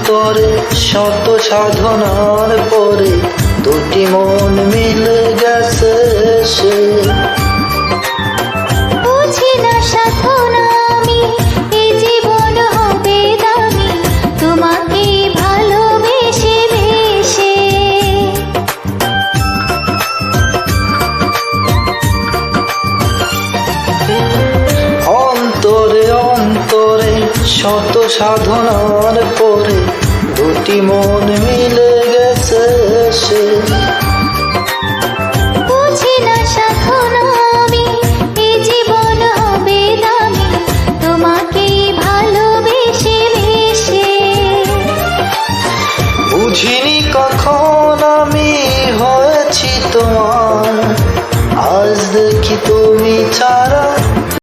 অন্তরে শত সাধনার পরে দুটি মন মিলে গেছে সে। বুঝি না সাধনা আমি, এ জীবন হবে দামি তোমাকে ভালোবেসে বেসে। অন্তরে অন্তরে শত সাধনার পরে দুটি মন মিলে গেছে সে।